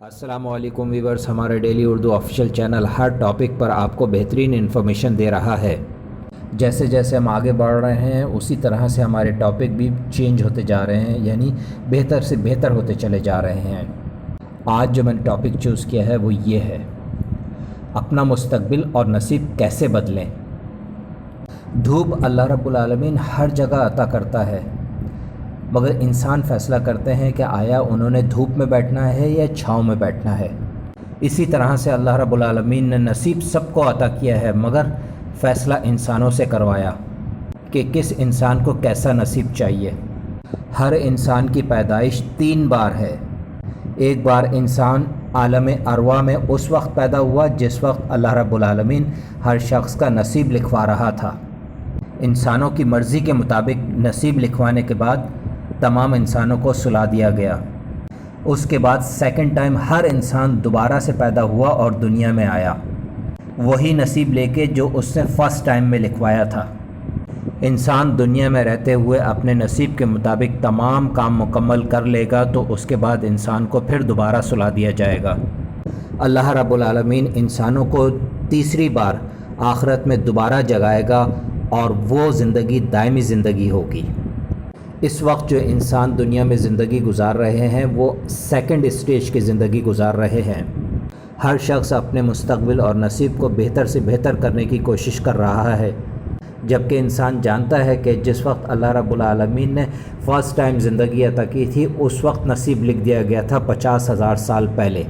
अस्सलाम वालेकुम व्यूअर्स, हमारा डेली उर्दू ऑफिशियल चैनल हर टॉपिक पर आपको बेहतरीन इन्फॉर्मेशन दे रहा है। जैसे जैसे हम आगे बढ़ रहे हैं उसी तरह से हमारे टॉपिक भी चेंज होते जा रहे हैं, यानी बेहतर से बेहतर होते चले जा रहे हैं। आज जो मैंने टॉपिक चूज़ किया है वो ये है, अपना मुस्तकबिल और नसीब कैसे बदलें। धूप अल्लाह रब्बुल आलमीन हर जगह अता करता है, मगर इंसान फ़ैसला करते हैं कि आया उन्होंने धूप में बैठना है या छाँव में बैठना है। इसी तरह से अल्लाह रब्बुल आलमीन ने नसीब सबको अता किया है, मगर फ़ैसला इंसानों से करवाया कि किस इंसान को कैसा नसीब चाहिए। हर इंसान की पैदाइश 3 बार है। एक बार इंसान आलम अरवा में उस वक्त पैदा हुआ जिस वक्त अल्लाह रब्बुल आलमीन हर शख्स का नसीब लिखवा रहा था। इंसानों की मर्ज़ी के मुताबिक नसीब लिखवाने के बाद तमाम इंसानों को सुला दिया गया। उसके बाद सेकंड टाइम हर इंसान दोबारा से पैदा हुआ और दुनिया में आया, वही नसीब लेके जो उसने फ़र्स्ट टाइम में लिखवाया था। इंसान दुनिया में रहते हुए अपने नसीब के मुताबिक तमाम काम मुकम्मल कर लेगा तो उसके बाद इंसान को फिर दोबारा सुला दिया जाएगा। अल्लाह रब्बुल आलमीन इंसानों को तीसरी बार आखिरत में दोबारा जगाएगा और वो ज़िंदगी दायमी ज़िंदगी होगी। इस वक्त जो इंसान दुनिया में ज़िंदगी गुजार रहे हैं वो सेकंड स्टेज की ज़िंदगी गुजार रहे हैं। हर शख्स अपने मुस्तकबिल और नसीब को बेहतर से बेहतर करने की कोशिश कर रहा है, जबकि इंसान जानता है कि जिस वक्त अल्लाह रब्बुल आलमीन ने फ़र्स्ट टाइम ज़िंदगी अता की थी उस वक्त नसीब लिख दिया गया था 50,000 साल पहले।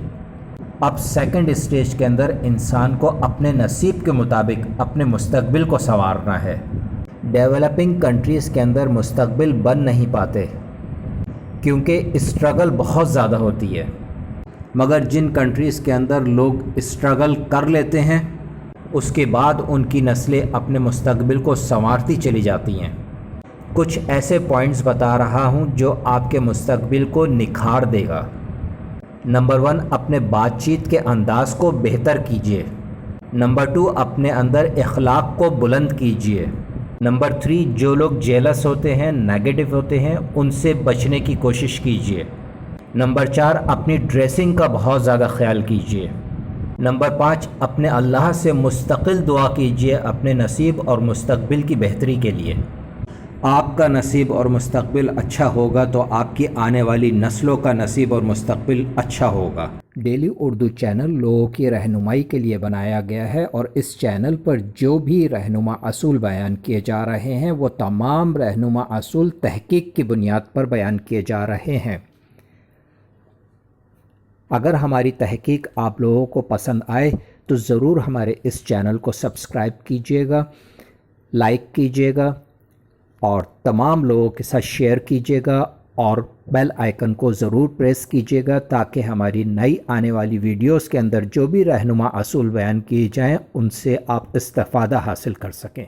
अब सेकंड स्टेज के अंदर इंसान को अपने नसीब के मुताबिक अपने मुस्तकबिल को संवारना है। डेवलपिंग कंट्रीज़ के अंदर मुस्तकबिल बन नहीं पाते क्योंकि स्ट्रगल बहुत ज़्यादा होती है, मगर जिन कंट्रीज़ के अंदर लोग स्ट्रगल कर लेते हैं उसके बाद उनकी नस्लें अपने मुस्तकबिल को संवारती चली जाती हैं। कुछ ऐसे पॉइंट्स बता रहा हूं जो आपके मुस्तकबिल को निखार देगा। नंबर 1, अपने बातचीत के अंदाज़ को बेहतर कीजिए। नंबर 2, अपने अंदर इखलाक को बुलंद कीजिए। नंबर 3, जो लोग जेलस होते हैं, नेगेटिव होते हैं, उनसे बचने की कोशिश कीजिए। नंबर 4, अपनी ड्रेसिंग का बहुत ज़्यादा ख्याल कीजिए। नंबर 5, अपने अल्लाह से मुस्तकिल दुआ कीजिए अपने नसीब और मुस्तकबिल की बेहतरी के लिए। आपका नसीब और मुस्तकबिल अच्छा होगा तो आपकी आने वाली नस्लों का नसीब और मुस्तकबिल अच्छा होगा। डेली उर्दू चैनल लोगों की रहनुमाई के लिए बनाया गया है और इस चैनल पर जो भी रहनुमा असूल बयान किए जा रहे हैं वो तमाम रहनुमा असूल तहकीक की बुनियाद पर बयान किए जा रहे हैं। अगर हमारी तहकीक आप लोगों को पसंद आए तो ज़रूर हमारे इस चैनल को सब्सक्राइब कीजिएगा, लाइक कीजिएगा और तमाम लोगों के साथ शेयर कीजिएगा और बेल आइकन को ज़रूर प्रेस कीजिएगा ताकि हमारी नई आने वाली वीडियोस के अंदर जो भी रहनुमा असूल बयान किए जाएं उनसे आप इस्तिफ़ादा हासिल कर सकें।